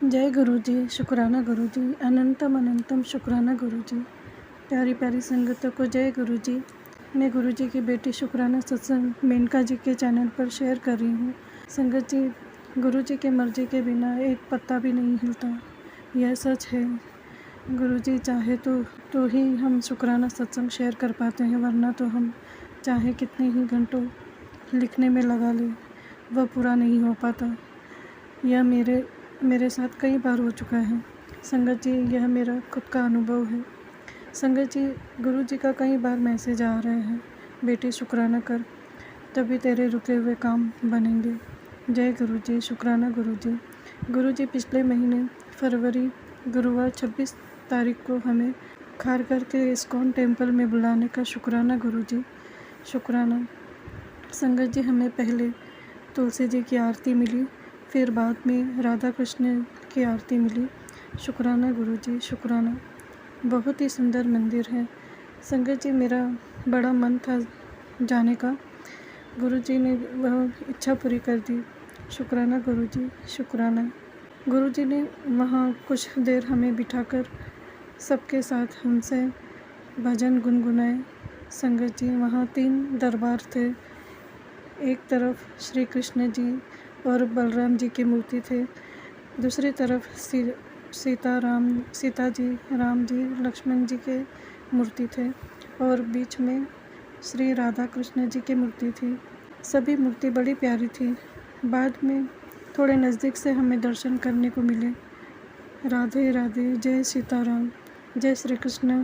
जय गुरु जी, शुक्राना गुरु जी, अनंतम अनंतम शुक्राना गुरु जी। प्यारी प्यारी संगतों को जय गुरु जी। मैं गुरु जी की बेटी शुक्राना सत्संग मेनका जी के चैनल पर शेयर कर रही हूँ। संगत जी, गुरु जी के मर्जी के बिना एक पत्ता भी नहीं हिलता, यह सच है। गुरु जी चाहे तो ही हम शुक्राना सत्संग शेयर कर पाते हैं, वरना तो हम चाहे कितने ही घंटों लिखने में लगा लें, वह पूरा नहीं हो पाता। यह मेरे साथ कई बार हो चुका है। संगत जी, यह मेरा खुद का अनुभव है। संगत जी, गुरु जी का कई बार मैसेज आ रहा है, बेटी शुक्राना कर, तभी तेरे रुके हुए काम बनेंगे। जय गुरु जी, शुक्राना गुरु जी। गुरु जी पिछले महीने फरवरी गुरुवार 26 तारीख को हमें खारकर के इस्कॉन टेम्पल में बुलाने का शुक्राना गुरु जी, शुक्राना। संगत जी, हमें पहले तुलसी जी की आरती मिली, फिर बाद में राधा कृष्ण की आरती मिली। शुक्राना गुरु जी, शुक्राना। बहुत ही सुंदर मंदिर है। संगत जी, मेरा बड़ा मन था जाने का, गुरु जी ने वह इच्छा पूरी कर दी। शुक्राना गुरु जी, शुक्राना। गुरु जी ने वहाँ कुछ देर हमें बिठाकर सबके साथ हमसे भजन गुनगुनाए। संगत जी, वहाँ 3 दरबार थे। एक तरफ श्री कृष्ण जी और बलराम जी की मूर्ति थे, दूसरी तरफ सीता जी, राम जी, लक्ष्मण जी के मूर्ति थे, और बीच में श्री राधा कृष्ण जी की मूर्ति थी। सभी मूर्ति बड़ी प्यारी थी। बाद में थोड़े नज़दीक से हमें दर्शन करने को मिले। राधे राधे, जय सीताराम, जय श्री कृष्ण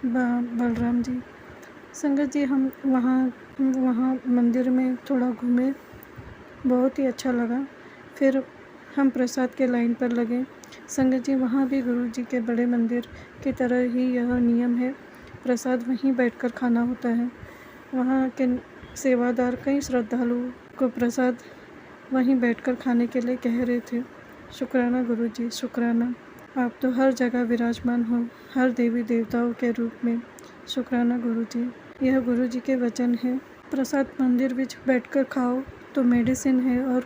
बलराम जी। संगत जी, हम वहाँ मंदिर में थोड़ा घूमे, बहुत ही अच्छा लगा। फिर हम प्रसाद के लाइन पर लगे। संगत जी, वहाँ भी गुरु जी के बड़े मंदिर की तरह ही यह नियम है, प्रसाद वहीं बैठकर खाना होता है। वहाँ के सेवादार कई श्रद्धालुओं को प्रसाद वहीं बैठकर खाने के लिए कह रहे थे। शुक्राना गुरु जी, शुक्राना। आप तो हर जगह विराजमान हो, हर देवी देवताओं के रूप में। शुक्राना गुरु जी। यह गुरु जी के वचन है, प्रसाद मंदिर विच बैठकर खाओ तो मेडिसिन है, और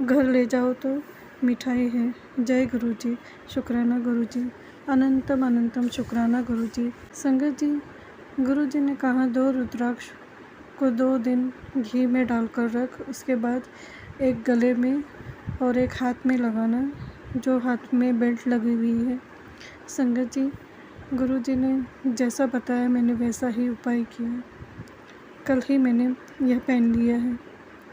घर ले जाओ तो मिठाई है। जय गुरु जी, शुक्राना गुरु जी, अनंतम अनंतम शुक्राना गुरु जी। संगत जी, गुरु जी ने कहा 2 रुद्राक्ष को 2 दिन घी में डालकर रख, उसके बाद एक गले में और एक हाथ में लगाना, जो हाथ में बेल्ट लगी हुई है। संगत जी, गुरु जी ने जैसा बताया मैंने वैसा ही उपाय किया। कल ही मैंने यह पहन लिया है।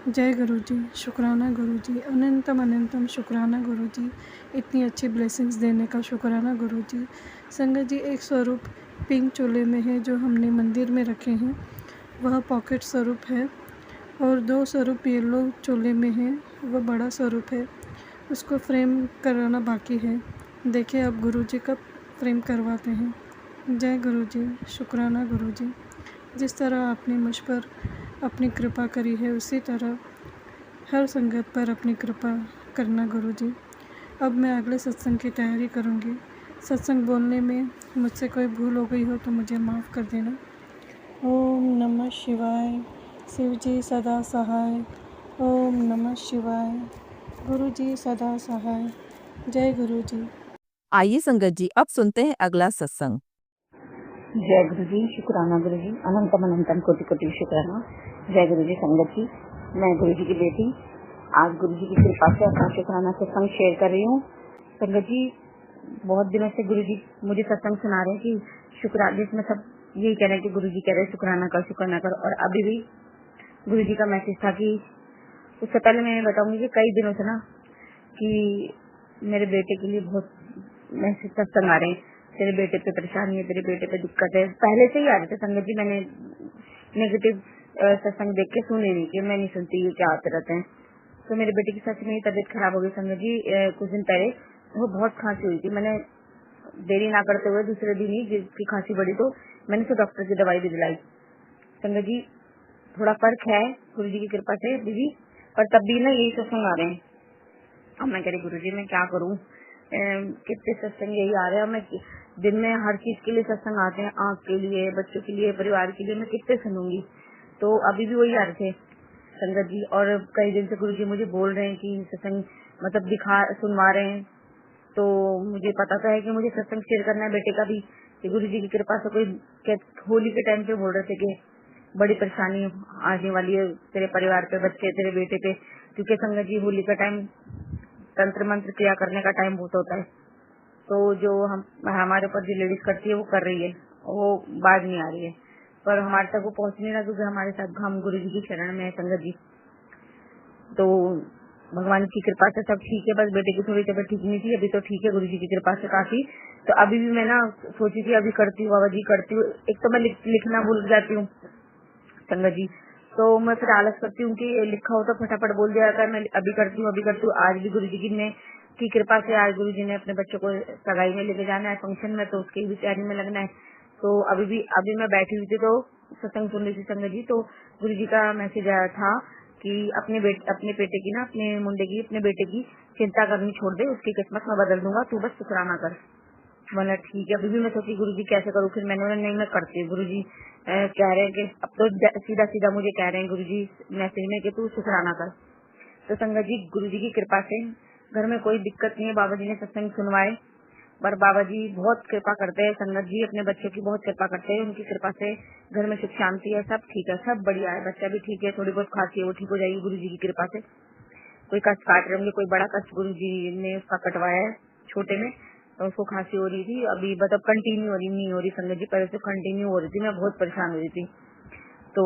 जय गुरु जी, शुक्राना गुरु जी, अनंतम अनंतम शुक्राना गुरु जी, इतनी अच्छी ब्लेसिंग्स देने का शुक्राना गुरु जी। संगत जी, एक स्वरूप पिंक चोले में है जो हमने मंदिर में रखे हैं, वह पॉकेट स्वरूप है, और 2 स्वरूप येलो चोले में है, वह बड़ा स्वरूप है, उसको फ्रेम कराना बाकी है। देखिए अब गुरु जी कब फ्रेम करवाते हैं। जय गुरु जी, शुक्राना गुरु जी। जिस तरह आपने मुझ पर अपनी कृपा करी है, उसी तरह हर संगत पर अपनी कृपा करना गुरु जी। अब मैं अगले सत्संग की तैयारी करूँगी। सत्संग बोलने में मुझसे कोई भूल हो गई हो तो मुझे माफ़ कर देना। ओम नमः शिवाय। शिव जी सदा सहाय। ओम नमः शिवाय। गुरु जी सदा सहाय। जय गुरु जी। आइए संगत जी, अब सुनते हैं अगला सत्संग। जय गुरु जी, शुक्राना गुरु जी, अनंतम अनंतम कोटि कोटि शुक्राना। जय गुरु जी। संगत जी, मैं गुरु जी की बेटी आज गुरु जी की कृपा से अपना शुक्राना सत्संग शेयर कर रही हूँ। संगत जी, बहुत दिनों से गुरु जी मुझे सत्संग सुना रहे हैं कि शुक्राना, जिसमें सब यही कह रहे हैं कि गुरु जी कह रहे हैं शुक्राना कर, शुक्राना कर। और अभी भी गुरु जी का मैसेज था कि उससे पहले मैं बताऊंगी कि कई दिनों से ना कि मेरे बेटे के लिए बहुत मैसेज सत्संग आ रहे हैं, तेरे बेटे पे परेशानी है, तेरे बेटे पे दिक्कत है। पहले से ही आ रहे थे संगत जी, मैंने नेगेटिव सत्संग देख के सुने नहीं कि मैं नहीं सुनती ये क्या आते रहते हैं। तो मेरे बेटे की सच में ही तबीयत खराब हो गई संगत जी। कुछ दिन पहले वो बहुत खांसी हुई थी, मैंने देरी ना करते हुए दूसरे दिन ही जिसकी खांसी बढ़ी तो मैंने उसे डॉक्टर की दवाई भी दिलाई। संगत जी, थोड़ा फर्क है गुरु जी की कृपा से दीदी, पर तब भी ना यही सत्संग आ रहे हैं। अब मैं कह रही गुरु जी मैं क्या करूं, कितने सत्संग यही आ रहे हैं। मैं दिन में हर चीज के लिए सत्संग आते हैं, आँख के लिए, बच्चों के लिए, परिवार के लिए, मैं कितने सुनूंगी। तो अभी भी वही आ रहे थे संगत जी, और कई दिन से गुरु जी मुझे बोल रहे हैं कि सत्संग मतलब सुनवा रहे हैं, तो मुझे पता तो है कि मुझे सत्संग शेयर करना है बेटे का भी, कि गुरु जी की कृपा से कोई होली के टाइम पे बोल रहे थे कि बड़ी परेशानी आने वाली है तेरे परिवार पे, बच्चे तेरे बेटे पे, क्योंकि संगत जी होली का टाइम तंत्र मंत्र क्रिया करने का टाइम बहुत होता है। तो जो हमारे ऊपर जो लेडीज करती है वो कर रही है, वो बाज नहीं आ रही है, पर हमारे तक वो पहुंच नहीं रहा, क्योंकि हमारे साथ हम गुरु जी की शरण में है संगत जी। तो भगवान की कृपा से सब ठीक है, बस बेटे की थोड़ी तबीयत ठीक नहीं थी, अभी तो ठीक है गुरु जी की कृपा से काफी। तो अभी भी मैं ना सोची थी अभी करती हूँ बाबा जी, करती हूँ। एक तो मैं लिखना भूल जाती हूँ संगत जी, तो मैं फिर आलस करती हूँ कि लिखा हो तो फटाफट बोल दिया जाता है, मैं अभी करती हूँ अभी करती हूँ। आज भी गुरु जी की कृपा से आज गुरु जी ने अपने बच्चों को सगाई में लेके जाना है फंक्शन में, तो उसकी भी तैयारी में लगना है। तो अभी मैं बैठी हुई थी तो सत्संग सुन रही थी संगत जी, तो गुरु जी का मैसेज आया था कि अपने बेटे की ना, अपने मुंडे की, अपने बेटे की चिंता करनी छोड़ दे, उसकी किस्मत मैं बदल दूंगा, तू बस शुक्राना कर। बोला ठीक है। अभी भी मैं सोची गुरु जी कैसे करूँ, फिर मैंने बोला नहीं मैं करती हूँ। गुरु जी कह रहे हैं कि अब तो सीधा सीधा मुझे कह रहे हैं गुरु जी मैसेज में कि तू शुक्राना कर। तो संगत जी गुरु जी की कृपा से घर में कोई दिक्कत नहीं है, बाबा जी ने सत्संग सुनवाए, पर बाबा जी बहुत कृपा करते हैं, संगत जी अपने बच्चों की बहुत कृपा करते हैं, उनकी कृपा से घर में सुख शांति है, सब ठीक है, सब बढ़िया है, बच्चा भी ठीक है, थोड़ी बहुत खांसी है वो ठीक हो जाएगी गुरु जी की कृपा से। कोई कष्ट काट रहे होंगे, कोई बड़ा कष्ट गुरु जी ने उसका कटवाया है छोटे में, तो उसको खांसी हो रही थी, अभी मतलब कंटिन्यू हो रही नहीं हो रही संगत जी, पहले से कंटिन्यू हो रही थी, मैं बहुत परेशान हो रही थी। तो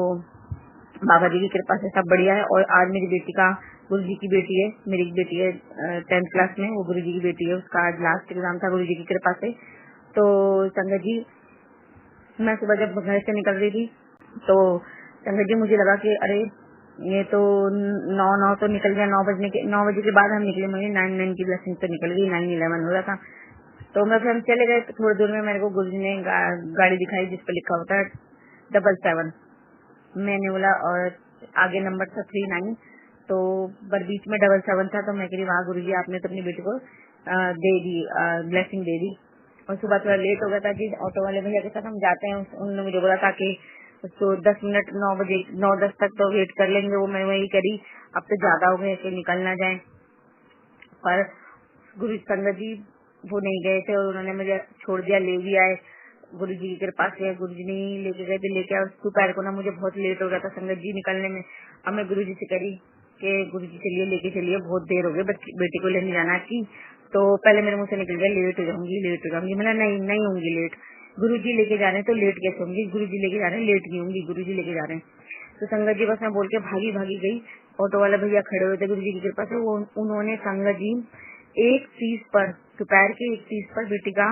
बाबा जी की कृपा से सब बढ़िया है। और आज मेरी बेटी का, गुरु जी की बेटी है, मेरी एक बेटी है 10th क्लास में, वो गुरु जी की बेटी है, उसका आज लास्ट एग्जाम था गुरु जी की कृपा से। तो संगत जी मैं सुबह जब घर से निकल रही थी तो संगत जी मुझे लगा कि अरे ये तो 9 तो निकल गया, 9 बजे के बाद हम निकले, मुझे 9 की ब्लेसिंग तो निकल गई, 9-11 हो रहा था। तो मैं फिर हम चले गए, थोड़ी दूर में मेरे को गुरु जी ने गाड़ी दिखाई जिस पर लिखा होता है 77। मैंने बोला, और आगे नंबर था 39, तो पर बीच में 77 था, तो मैं कह रही वाह गुरु जी आपने तो अपनी बेटी को दे दी, ब्लेसिंग दे दी। और सुबह थोड़ा लेट हो गया था जी, ऑटो वाले भैया के साथ हम जाते हैं, उन्होंने मुझे बोला था कि तो 10 मिनट 9 10 तक तो वेट कर लेंगे, वो मैं वही करी, अब तो ज्यादा हो गए ऐसे निकल ना जाए। पर गुरु संगत जी वो नहीं गए थे और उन्होंने मुझे छोड़ दिया, ले भी आए गुरु जी की कृपा से। गुरु जी नहीं लेके गए थे, लेके आए। दोपहर को ना मुझे बहुत लेट हो गया था संगत जी निकलने में। अब मैं गुरु जी से करी कि गुरु जी चलिए लेके चलिए, बहुत देर हो गई, बेटी को लेने जाना की। तो पहले मेरे मुंह से निकल गया लेट हो जाऊंगी। मैंने नहीं होंगी लेट, गुरु जी लेके जा रहे हैं तो लेट कैसे होंगी, गुरु जी लेके जा रहे हैं लेट नहीं होंगी, गुरु जी लेके जा रहे हैं। तो संगत जी बस मैं बोल के भागी गई। ऑटो वाले भैया खड़े हुए थे गुरु जी की कृपा से, उन्होंने संगत जी 1:30 पर, दोपहर के 1:30 पर बेटी का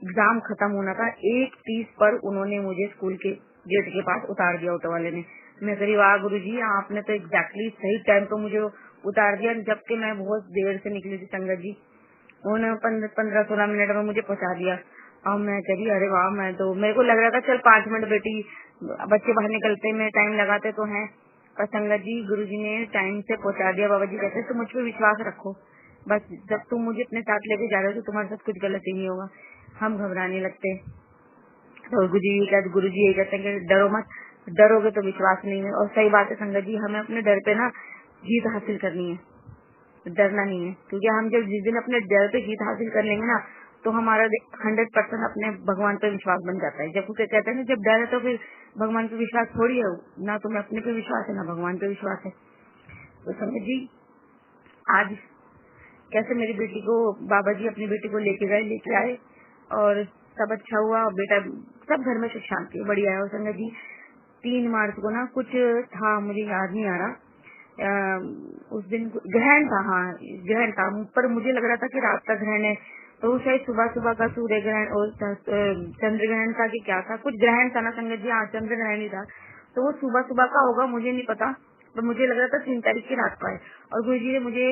एग्जाम खत्म होना था, 1:30 पर उन्होंने मुझे स्कूल के गेट के पास उतार दिया ऑटो वाले ने। मैं कह रही वाह गुरु जी आपने तो एग्जैक्टली सही टाइम पे मुझे उतार दिया, जबकि मैं बहुत देर से निकली थी संगत जी। उन्होंने 15-16 मिनट में मुझे पहुंचा दिया। अब मैं कह रही अरे वाह, मैं तो मेरे को लग रहा था चल 5 मिनट बेटी बच्चे बाहर निकलते में टाइम लगाते तो है, पर संगत जी गुरु जी ने टाइम से पहुंचा दिया। बाबा जी कहते तो मुझ पर विश्वास रखो, बस जब तुम मुझे अपने साथ लेके जा रहे हो तो तुम्हारे साथ कुछ गलत ही नहीं होगा। हम घबराने लगते, तो गुरु जी यही कहते हैं कि डरो मत, डरोगे तो विश्वास नहीं है। और सही बात है संगत जी, हमें अपने डर पे ना जीत हासिल करनी है, डरना नहीं है, क्योंकि हम जब जिस दिन अपने डर पे जीत हासिल कर लेंगे ना, तो हमारा 100% अपने भगवान पे विश्वास बन जाता है। जब कुछ कहते हैं ना जब डर है तो फिर भगवान पे विश्वास थोड़ी है, ना तुम्हें अपने पे विश्वास है ना भगवान पे विश्वास है। तो संगत जी आज कैसे मेरी बेटी को बाबा जी अपनी बेटी को लेके आए और सब अच्छा हुआ, बेटा सब घर में सुख शांति बढ़िया है। और संगत जी 3 मार्च को ना कुछ था, मुझे याद नहीं आ रहा, उस दिन ग्रहण था, हाँ ग्रहण था, पर मुझे लग रहा था कि रात का ग्रहण है, तो शायद सुबह का सूर्य ग्रहण और चंद्र ग्रहण था कि क्या था, कुछ ग्रहण था ना संगत जी, हाँ चंद्र ग्रहण ही था। तो वो सुबह का होगा, मुझे नहीं पता, पर मुझे लग रहा था 3 तारीख की रात का है। और गुरु जी ने मुझे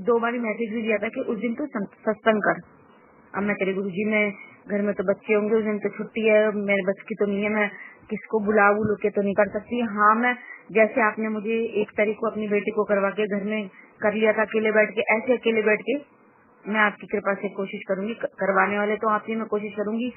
2 बार मैसेज भी दिया था कि उस दिन तो सत्संग कर। अब मैं कह गुरु जी मैं घर में तो बच्चे होंगे, उस दिन तो छुट्टी है, मेरे बस की तो नहीं है, मैं किसको बुला के तो नहीं कर सकती। हाँ मैं जैसे आपने मुझे 1 तारीख को अपनी बेटी को करवा के घर में कर लिया था अकेले बैठ के, ऐसे अकेले बैठ के मैं आपकी कृपा से कोशिश करूंगी, करवाने वाले तो आप ही, मैं कोशिश करूंगी।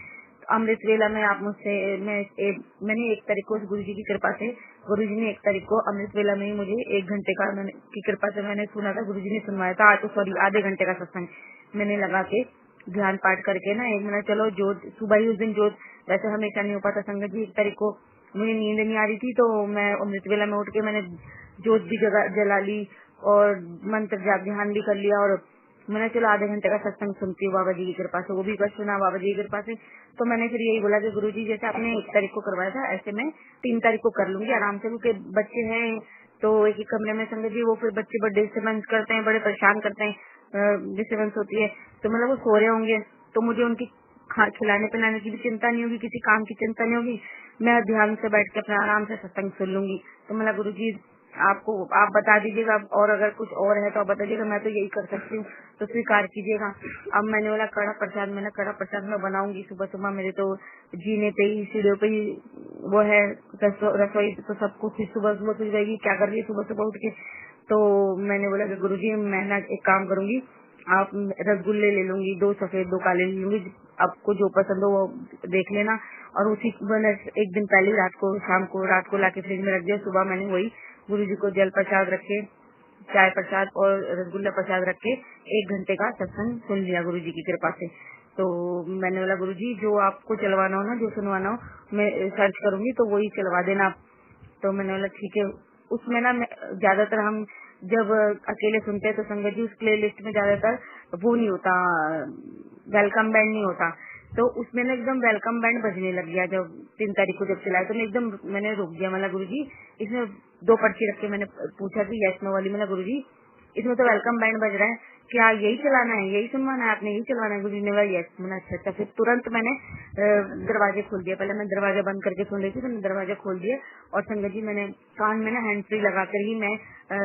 अमृत वेला में आप मुझसे मैंने 1 तारीख को गुरु जी की कृपा से, गुरु जी ने 1 तारीख को अमृत वेला में ही मुझे 1 घंटे का की कृपा से मैंने सुना था, गुरु जी ने सुनवाया था, तो सॉरी आधे घंटे का सत्संग मैंने लगा के ध्यान पाठ करके ना, एक मैंने चलो जोत सुबह ही उस दिन जोत, वैसे हमेशा नहीं हो पाता संगत जी। 1 तारीख को मुझे नींद नहीं आ रही थी तो मैं अमृत वेला में उठ के मैंने जोत भी जला ली और मंत्र जाप ध्यान भी कर लिया, और मैंने चलो आधे घंटे का सत्संग सुनती हूँ बाबा जी की कृपा से, वो भी बस सुना बाबा जी की कृपा से। तो मैंने फिर यही बोला कि गुरुजी जैसे आपने 1 तारीख को करवाया था ऐसे मैं 3 तारीख को कर लूंगी आराम से, क्योंकि बच्चे हैं तो एक ही कमरे में संगत जी, वो फिर बच्चे बड़े डिस्टर्बेंस करते हैं, बड़े परेशान करते हैं, डिस्टर्बेंस होती है। तो मतलब वो सो रहे होंगे तो मुझे उनकी खिलाने पिलाने की भी चिंता नहीं होगी, किसी काम की चिंता नहीं होगी, मैं ध्यान से बैठ के अपना आराम से सत्संग सुन लूंगी। तो मतलब गुरुजी आपको आप बता दीजिएगा, और अगर कुछ और है तो आप बता दीजिएगा, मैं तो यही कर सकती हूँ तो स्वीकार कीजिएगा। अब मैंने बोला कड़ा प्रसाद, मैंने कड़ा प्रसाद में बनाऊंगी सुबह सुबह, मेरे तो जीने पे ही सीढ़ियों पे ही वो है रसोई, तो सब कुछ सुबह सुबह खुल जाएगी, क्या कर रही है सुबह सुबह उठ के। तो मैंने बोला कि गुरुजी मैं ना एक काम करूंगी, आप रसगुल्ले ले लूंगी, 2 सफेद 2 काले ले लूंगी, आपको जो पसंद हो वो देख लेना, और उसी मैंने एक दिन पहले रात को लाके फ्रिज में रख दिया। सुबह मैंने वही गुरुजी को जल प्रसाद रखे, चाय प्रसाद और रसगुल्ला प्रसाद रख के 1 घंटे का सत्संग सुन लिया गुरुजी की कृपा से। तो मैंने बोला गुरुजी जो आपको चलवाना हो ना, जो सुनवाना हो, मैं सर्च करूंगी तो वही चलवा देना आप। तो मैंने बोला ठीक है। उसमें ना ज्यादातर हम जब अकेले सुनते हैं तो संगत जी उस प्ले लिस्ट में ज्यादातर वो नहीं होता, वेलकम बैंड नहीं होता, तो उसमें ना एकदम वेलकम बैंड बजने लग गया। जब 3 तारीख को जब चलाया तो मैं एकदम मैंने रुक गया, मतलब गुरुजी इसमें 2 पर्ची रख के मैंने पूछा कि यस नो वाली, मतलब गुरुजी इसमें तो वेलकम बैंड बज रहा है, क्या यही चलाना है, यही सुनवाना है, आपने यही चलवाना है? गुरुजी ने बोला यस। मैंने अच्छा। फिर तुरंत मैंने दरवाजे खोल दिया, पहले मैं दरवाजा बंद करके सुन रही थी, तो मैंने दरवाजा खोल दिया, और संगत जी मैंने कान में ना हैंड फ्री लगा कर ही मैं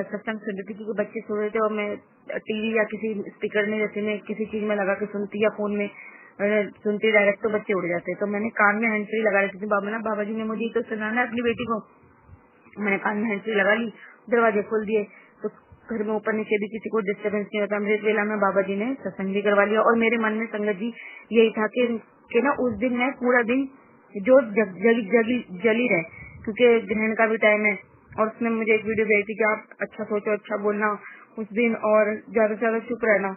सत्संग सुन रही थी, क्योंकि बच्चे सो रहे थे और मैं टीवी या किसी स्पीकर में जैसे मैं किसी चीज में लगा के सुनती या फोन में सुनती डायरेक्ट तो बच्चे उड़ जाते, तो मैंने कान में हैंड फ्री लगा रखी थी। बाबा जी ने मुझे तो सुनाना है अपनी बेटी को, मैंने कान में हैंड फ्री लगा ली, दरवाजे खोल दिए, तो घर में ऊपर नीचे भी किसी को डिस्टर्बेंस नहीं होता। अमृत वेला में बाबा जी ने सत्संग भी करवा लिया, और मेरे मन में संगत जी यही था कि ना उस दिन मैं पूरा दिन जो जली रहे, क्योंकि ग्रहण का भी टाइम है। और उसने मुझे एक वीडियो भेजी थी कि आप अच्छा सोचो, अच्छा बोलना उस दिन, और ज्यादा से ज्यादा चुप रहना,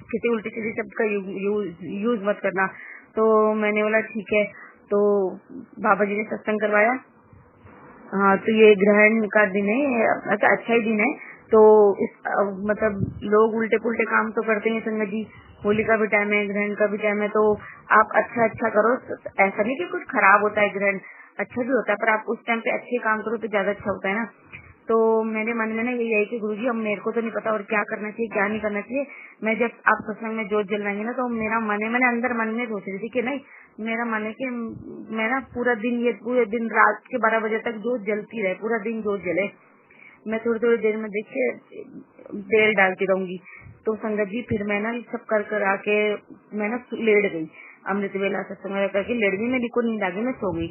किसी उल्टी सीधी शब्द का यूज मत करना। तो मैंने बोला ठीक है। तो बाबा जी ने सत्संग करवाया। हाँ, तो ये ग्रहण का दिन है, अच्छा ही दिन है। तो इस मतलब लोग उल्टे पुल्टे काम तो करते हैं संगत जी, होली का भी टाइम है, ग्रहण का भी टाइम है, तो आप अच्छा करो। ऐसा नहीं कि कुछ खराब होता है, ग्रहण अच्छा भी होता है, पर आप उस टाइम पे अच्छे काम करो तो ज्यादा अच्छा होता है ना। तो मेरे मन में ना यही है कि गुरुजी अब मेरे को तो नहीं पता और क्या करना चाहिए क्या नहीं करना चाहिए। मैं जब आप सत्संग में जोत जलाएंगे ना, तो मेरा मन है, मैंने अंदर मन में सोच रही थी कि नहीं, मेरा मन है कि मैं ना पूरे दिन रात के 12 बजे तक जोत जलती रहे, पूरा दिन जोत जले। मैं थोड़ी देर में देखिए तेल डालती रहूंगी। तो संगत जी फिर मैं ना सब कर आके मैं ना लेट गई, अमृत वेला सत्संग करके लेट गई, मेरी को नींद आ गई, मैं सो गई।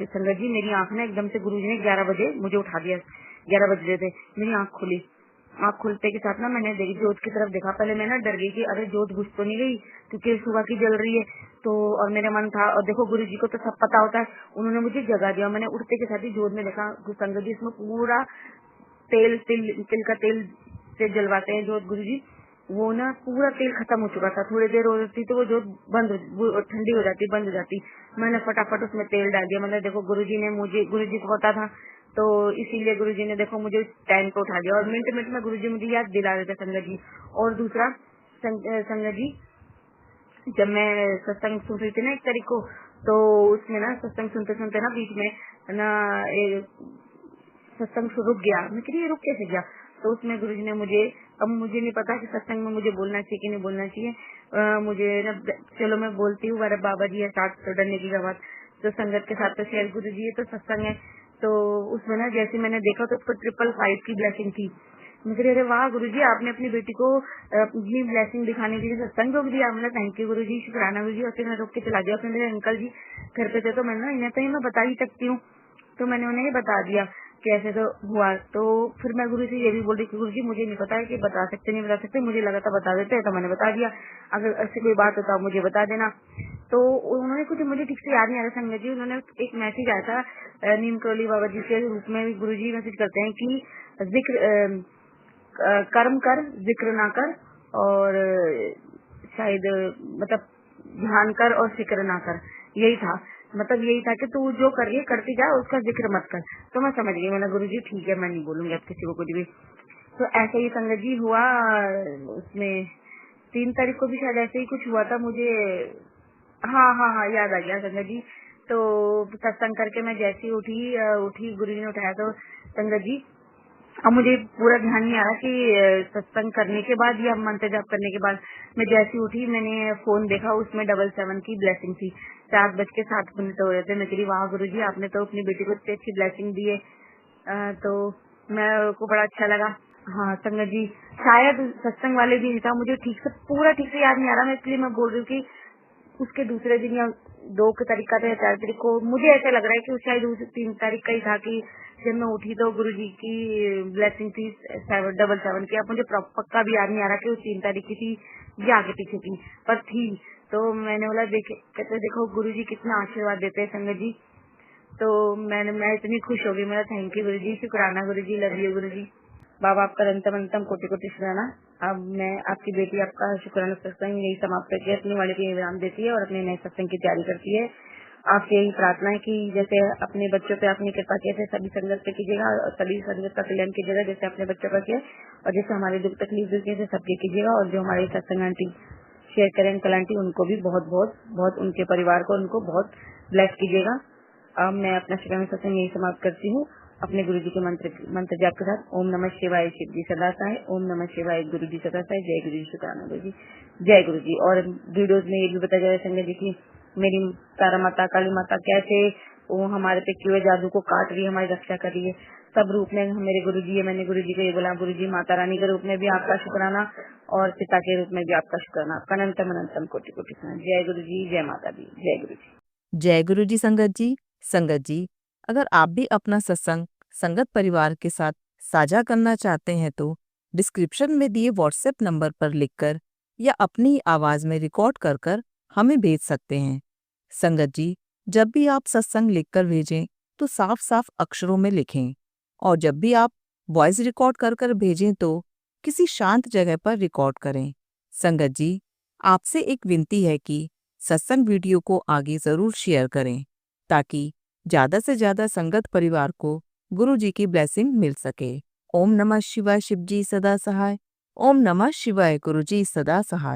संगत जी मेरी आंख ना एकदम से गुरुजी ने 11 बजे मुझे उठा दिया, 11 बज रहे थे, मेरी आंख खुली। आँख खुलते के साथ ना मैंने देखी जोत की तरफ देखा, पहले मैं ना डर गई कि अरे जोत बुझ तो नहीं गई, क्योंकि सुबह की जल रही है। तो और मेरा मन था, और देखो गुरुजी को तो सब पता होता है, उन्होंने मुझे जगा दिया। मैंने उठते के साथ ही जोत में देखा संगत जी इसमें पूरा तिल का तेल से जलवाते हैं जोत गुरुजी, वो ना पूरा तेल खत्म हो चुका था। थोड़ी देर हो जाती तो वो जोत ठंडी हो जाती, बंद हो जाती। मैंने फटाफट उसमें तेल डाल दिया। मतलब देखो गुरुजी को पता था, तो इसीलिए गुरुजी ने देखो मुझे टाइम पे उठा दिया, और मिनट में गुरुजी मुझे याद दिला रहे थे संगत जी। और दूसरा संगत जी, जब मैं सत्संग सुन रही थी ना 1 तारीख को, तो उसमें ना सत्संग सुनते सुनते ना बीच में ना सत्संग रुक गया। मैं कह रही रुक कैसे गया? तो उसमें गुरुजी ने अब मुझे नहीं पता कि सत्संग में मुझे बोलना चाहिए कि नहीं बोलना चाहिए। मुझे ना चलो मैं बोलती हूँ, अरे बाबा जी है साथ तो डरने की बात, तो संगत के साथ तो शेयर गुरुजी है तो सत्संग है। तो उसमें ना जैसे मैंने देखा तो उसको 555 की ब्लेसिंग थी। मैं कह रही अरे वाह गुरुजी, आपने अपनी बेटी को अपनी ब्लेसिंग दिखाने के लिए सत्संग रोक दिया। मैंने थैंक यू गुरुजी, शुक्राना गुरुजी। और फिर मैं रोक के चला गया। फिर मेरे अंकल जी घर पे थे, तो मैंने इन्हें तो मैं बता ही सकती हूँ, तो मैंने उन्हें बता दिया कैसे तो हुआ। तो फिर मैं गुरु से ये भी बोल रही कि गुरुजी मुझे नहीं पता है कि बता सकते नहीं बता सकते, मुझे लगा था बता देते, तो मैंने बता दिया, अगर ऐसी कोई बात होता मुझे बता देना। तो उन्होंने कुछ मुझे ठीक से याद नहीं आ रहा संगत जी, उन्होंने एक मैसेज आया था नीम करोली बाबा जी के रूप में भी गुरुजी मैसेज करते हैं कि जिक्र कर्म कर जिक्र ना कर और शायद मतलब ध्यान कर और फिक्र ना कर, यही था। मतलब यही था कि तू जो कर रही है करती जा, उसका जिक्र मत कर। तो मैं समझ गई, मैंने गुरुजी ठीक है, मैं नहीं बोलूंगी अब किसी को कुछ भी। तो ऐसे ही संगत जी हुआ। उसमें 3 तारीख को भी शायद ऐसे ही कुछ हुआ था मुझे। हाँ, याद आ गया संगत जी। तो सत्संग करके मैं जैसी उठी गुरुजी ने उठाया। तो संगत जी अब मुझे पूरा ध्यान नहीं आ रहा कि सत्संग करने के बाद या मंत्र जाप करने के बाद मैं जैसी उठी, मैंने फोन देखा, उसमें 77 की ब्लेसिंग थी। 7:07 हो रहे थे। मैं कही वाह गुरुजी, आपने तो अपनी बेटी को इतनी अच्छी ब्लेसिंग दी है। तो मैं को बड़ा अच्छा लगा। हाँ संगत जी, शायद सत्संग वाले दिन था, मुझे ठीक से याद नहीं आ रहा। मैं इसलिए मैं बोल रही हूँ कि उसके दूसरे दिन या 2 तारीख का था या 4 तारीख को, मुझे ऐसा लग रहा है कि शायद 3 तारीख का ही था कि जब मैं उठी तो गुरुजी की ब्लेसिंग थी 777 की। अब मुझे पक्का भी याद नहीं आ रहा कि वो 3 तारीख की थी या आगे पीछे की, पर थी। तो मैंने बोला कहते देखो गुरुजी कितना आशीर्वाद देते हैं संगत जी। तो मैं इतनी खुश हो गई। मेरा थैंक यू गुरुजी, शुक्राना गुरुजी, लव यू गुरुजी। बाबा आपका अंतम अंतम कोटि कोटि शुक्राना। अब मैं आपकी बेटी आपका शुक्राना सत्संग यही समाप्त करके अपनी वाले को विराम देती है और अपने नए सत्संग की तैयारी करती है। आपसे यही प्रार्थना है कि जैसे अपने बच्चों पे अपनी कृपा की, ऐसे सभी संगत पे कीजिएगा और सभी संगत का कल्याण कीजिएगा, जैसे अपने बच्चों का किया और जैसे हमारे दुख तकलीफ दुखी से सबके कीजिएगा। और जो हमारे सत्संग आंटी शेयर करें अंकल आंटी, उनको भी बहुत बहुत बहुत उनके परिवार को उनको बहुत ब्लेस कीजिएगा। अब मैं अपना शुक्राना सत्संग यही समाप्त करती हूँ अपने गुरुजी के मंत्र जाप के साथ। ओम नमः शिवाय, शिव जी सदा सहाय। ओम नमः शिवाय, गुरु जी सदा सहाय। जय गुरु जी, शुक्राना गुरु जी, जय गुरु जी। और वीडियोज में ये भी बताया जाए संगत जी की मेरी तारा माता काली माता कैसे वो हमारे पे किए जादू को काट रही है, हमारी रक्षा कर रही है। सब रूप में मेरे गुरुजी है। मैंने गुरुजी को ये बोला, गुरुजी माता रानी के रूप में भी आपका शुक्राना और पिता के रूप में भी आपका शुक्राना। अनंतम अनंतम कोटि कोटि शुक्राना। जय गुरु जी, जय माता दी, जय गुरु जी। जय गुरु जी संगत जी। संगत जी, अगर आप भी अपना सत्संग संगत परिवार के साथ साझा करना चाहते हैं तो डिस्क्रिप्शन में दिए व्हाट्सएप नंबर पर लिखकर या अपनी आवाज में रिकॉर्ड कर हमें भेज सकते हैं। संगत जी, जब भी आप सत्संग लिखकर भेजें तो साफ साफ अक्षरों में लिखें और जब भी आप वॉइस रिकॉर्ड कर भेजें तो किसी शांत जगह पर रिकॉर्ड करें। संगत जी, आपसे एक विनती है कि सत्संग वीडियो को आगे जरूर शेयर करें ताकि ज्यादा से ज्यादा संगत परिवार को गुरु जी की ब्लेसिंग मिल सके। ओम नमः शिवाय, शिव जी सदा सहाय। ओम नमः शिवाय, गुरु जी सदा सहाय।